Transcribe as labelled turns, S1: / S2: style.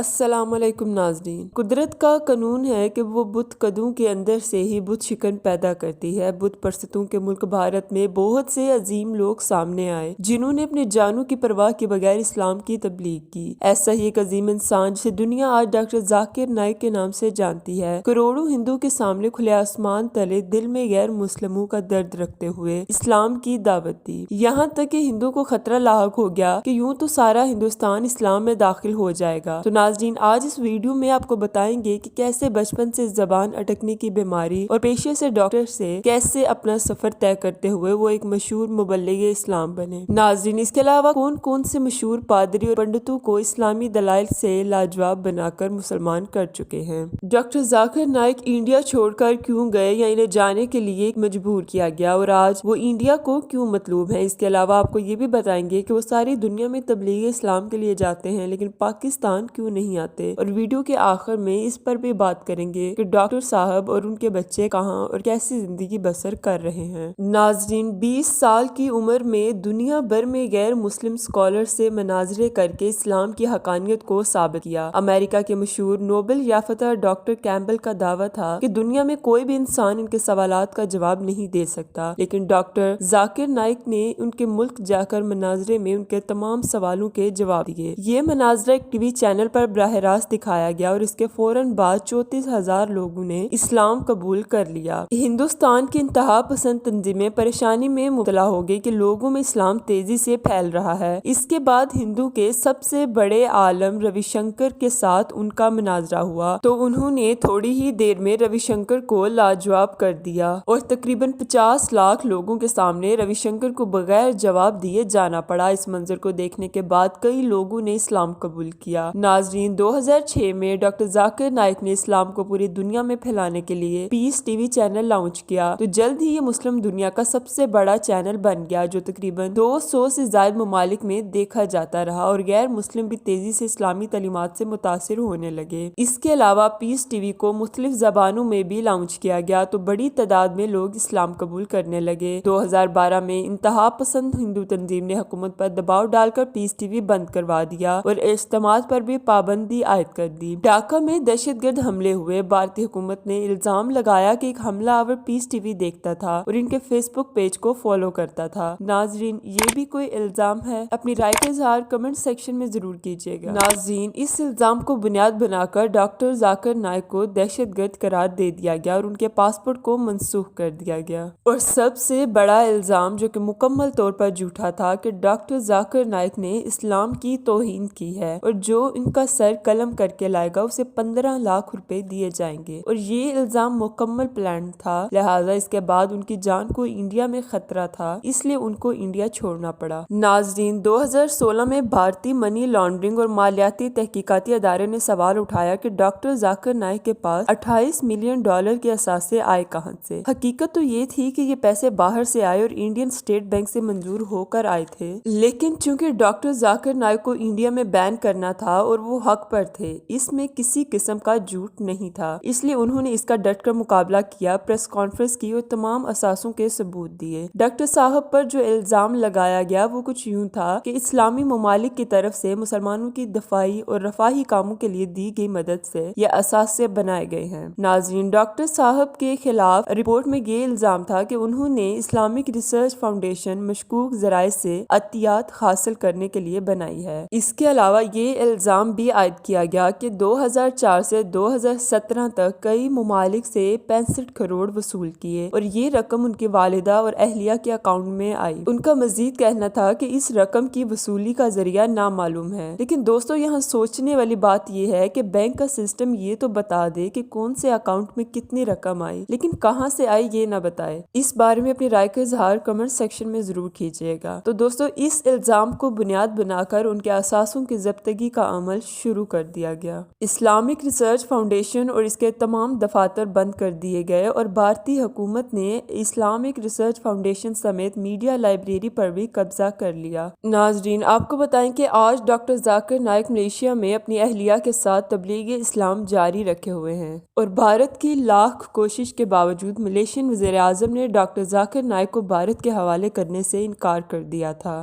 S1: السلام علیکم ناظرین۔ قدرت کا قانون ہے کہ وہ بت قدوں کے اندر سے ہی بت شکن پیدا کرتی ہے۔ بت پرستوں کے ملک بھارت میں بہت سے عظیم لوگ سامنے آئے جنہوں نے اپنے جانوں کی پرواہ کے بغیر اسلام کی تبلیغ کی۔ ایسا ہی ایک عظیم انسان جسے دنیا آج ڈاکٹر ذاکر نائک کے نام سے جانتی ہے، کروڑوں ہندو کے سامنے کھلے آسمان تلے دل میں غیر مسلموں کا درد رکھتے ہوئے اسلام کی دعوت دی، یہاں تک کہ ہندو کو خطرہ لاحق ہو گیا کہ یوں تو سارا ہندوستان اسلام میں داخل ہو جائے گا۔ تو ناظرین، آج اس ویڈیو میں آپ کو بتائیں گے کہ کیسے بچپن سے زبان اٹکنے کی بیماری اور پیشے سے ڈاکٹر سے کیسے اپنا سفر طے کرتے ہوئے وہ ایک مشہور مبلغ اسلام بنے۔ ناظرین، اس کے علاوہ کون کون سے مشہور پادری اور پنڈتوں کو اسلامی دلائل سے لاجواب بنا کر مسلمان کر چکے ہیں۔ ڈاکٹر ذاکر نائک انڈیا چھوڑ کر کیوں گئے یا انہیں جانے کے لیے مجبور کیا گیا، اور آج وہ انڈیا کو کیوں مطلوب ہیں۔ اس کے علاوہ آپ کو یہ بھی بتائیں گے کہ وہ ساری دنیا میں تبلیغ اسلام کے لیے جاتے ہیں لیکن پاکستان کیوں نہیں آتے، اور ویڈیو کے آخر میں اس پر بھی بات کریں گے کہ ڈاکٹر صاحب اور ان کے بچے کہاں اور کیسی زندگی بسر کر رہے ہیں۔ ناظرین، 20 سال کی عمر میں دنیا بھر میں غیر مسلم اسکالر سے مناظرے کر کے اسلام کی حقانیت کو ثابت کیا۔ امریکہ کے مشہور نوبل یافتہ ڈاکٹر کیمبل کا دعویٰ تھا کہ دنیا میں کوئی بھی انسان ان کے سوالات کا جواب نہیں دے سکتا، لیکن ڈاکٹر ذاکر نائک نے ان کے ملک جا کر مناظرے میں ان کے تمام سوالوں کے جواب دیے۔ یہ مناظرہ ایک ٹی وی چینل پر براہ راست دکھایا گیا اور اس کے فوراً بعد 34,000 لوگوں نے اسلام قبول کر لیا۔ ہندوستان کی انتہا پسند تنظیمیں پریشانی میں مبتلا ہو گئی کہ لوگوں میں اسلام تیزی سے پھیل رہا ہے۔ اس کے بعد ہندو کے سب سے بڑے عالم روی شنکر کے ساتھ ان کا مناظرہ ہوا تو انہوں نے تھوڑی ہی دیر میں روی شنکر کو لاجواب کر دیا اور تقریباً 50 لاکھ لوگوں کے سامنے روی شنکر کو بغیر جواب دیے جانا پڑا۔ اس منظر کو دیکھنے کے بعد کئی لوگوں نے اسلام قبول کیا۔ ناظرین، 2006 میں ڈاکٹر ذاکر نائک نے اسلام کو پوری دنیا میں پھیلانے کے لیے پیس ٹی وی چینل لانچ کیا تو جلد ہی یہ مسلم دنیا کا سب سے بڑا چینل بن گیا جو تقریباً 200 سے زائد ممالک میں دیکھا جاتا رہا، اور غیر مسلم بھی تیزی سے اسلامی تعلیمات سے متاثر ہونے لگے۔ اس کے علاوہ پیس ٹی وی کو مختلف زبانوں میں بھی لانچ کیا گیا تو بڑی تعداد میں لوگ اسلام قبول کرنے لگے۔ 2012 میں انتہا پسند ہندو تنظیم نے حکومت پر دباؤ ڈال کر پیس ٹی وی بند کروا دیا اور اجتماعات پر بھی پابندی عائد کر دی۔ ڈھاکہ میں دہشت گرد حملے ہوئے۔ بھارتی حکومت نے الزام لگایا کہ ایک حملہ آور پیس ٹی وی دیکھتا تھا اور ان کے فیس بک پیج کو فالو کرتا تھا۔ ناظرین، یہ بھی کوئی الزام ہے؟ اپنی رائے کا اظہار کمنٹ سیکشن میں ضرور کیجیے گا۔ ناظرین، اس الزام کو بنیاد بنا کر ڈاکٹر ذاکر نائک کو دہشت گرد قرار دے دیا گیا اور ان کے پاسپورٹ کو منسوخ کر دیا گیا۔ اور سب سے بڑا الزام جو کہ مکمل طور پر جھوٹا تھا کہ ڈاکٹر ذاکر نائک نے اسلام کی توہین کی ہے اور جو ان کا سر قلم کر کے لائے گا اسے 15 لاکھ روپے دیے جائیں گے، اور یہ الزام مکمل پلان تھا، لہٰذا اس کے بعد ان کی جان کو انڈیا میں خطرہ تھا، اس لیے ان کو انڈیا چھوڑنا پڑا۔ ناظرین، 2016 میں بھارتی منی لانڈرنگ اور مالیاتی تحقیقاتی ادارے نے سوال اٹھایا کہ ڈاکٹر ذاکر نائک کے پاس $28 ملین کے اثاثے آئے کہاں سے۔ حقیقت تو یہ تھی کہ یہ پیسے باہر سے آئے اور انڈین اسٹیٹ بینک سے منظور ہو کر آئے تھے، لیکن چونکہ ڈاکٹر ذاکر نائک کو انڈیا میں بین کرنا تھا اور وہ حق پر تھے، اس میں کسی قسم کا جھوٹ نہیں تھا، اس لیے انہوں نے اس کا ڈٹ کر مقابلہ کیا، پریس کانفرنس کی اور تمام اثاثوں کے ثبوت دیے۔ ڈاکٹر صاحب پر جو الزام لگایا گیا وہ کچھ یوں تھا کہ اسلامی ممالک کی طرف سے مسلمانوں کی دفاعی اور رفاہی کاموں کے لیے دی گئی مدد سے یہ اثاثے بنائے گئے ہیں۔ ناظرین، ڈاکٹر صاحب کے خلاف رپورٹ میں یہ الزام تھا کہ انہوں نے اسلامک ریسرچ فاؤنڈیشن مشکوک ذرائع سے عطیات حاصل کرنے کے لیے بنائی ہے۔ اس کے علاوہ یہ الزام بھی عائد کیا گیا کہ 2004 سے 2017 تک کئی ممالک سے 65 کروڑ وصول کیے اور یہ رقم ان کی والدہ اور اہلیہ کے اکاؤنٹ میں آئی۔ ان کا مزید کہنا تھا کہ اس رقم کی وصولی کا ذریعہ نامعلوم ہے، لیکن دوستو یہاں سوچنے والی بات یہ ہے کہ بینک کا سسٹم یہ تو بتا دے کہ کون سے اکاؤنٹ میں کتنی رقم آئی، لیکن کہاں سے آئی یہ نہ بتائے۔ اس بارے میں اپنی رائے کا اظہار کمنٹ سیکشن میں ضرور کیجیے گا۔ تو دوستو، اس الزام کو بنیاد بنا کر ان کے اثاثوں کی ضبطگی کا عمل شروع کر دیا گیا۔ اسلامک ریسرچ فاؤنڈیشن اور اس کے تمام دفاتر بند کر دیے گئے اور بھارتی حکومت نے اسلامک ریسرچ فاؤنڈیشن سمیت میڈیا لائبریری پر بھی قبضہ کر لیا۔ ناظرین، آپ کو بتائیں کہ آج ڈاکٹر ذاکر نائک ملیشیا میں اپنی اہلیہ کے ساتھ تبلیغ اسلام جاری رکھے ہوئے ہیں، اور بھارت کی لاکھ کوشش کے باوجود ملیشین وزیر اعظم نے ڈاکٹر ذاکر نائک کو بھارت کے حوالے کرنے سے انکار کر دیا تھا۔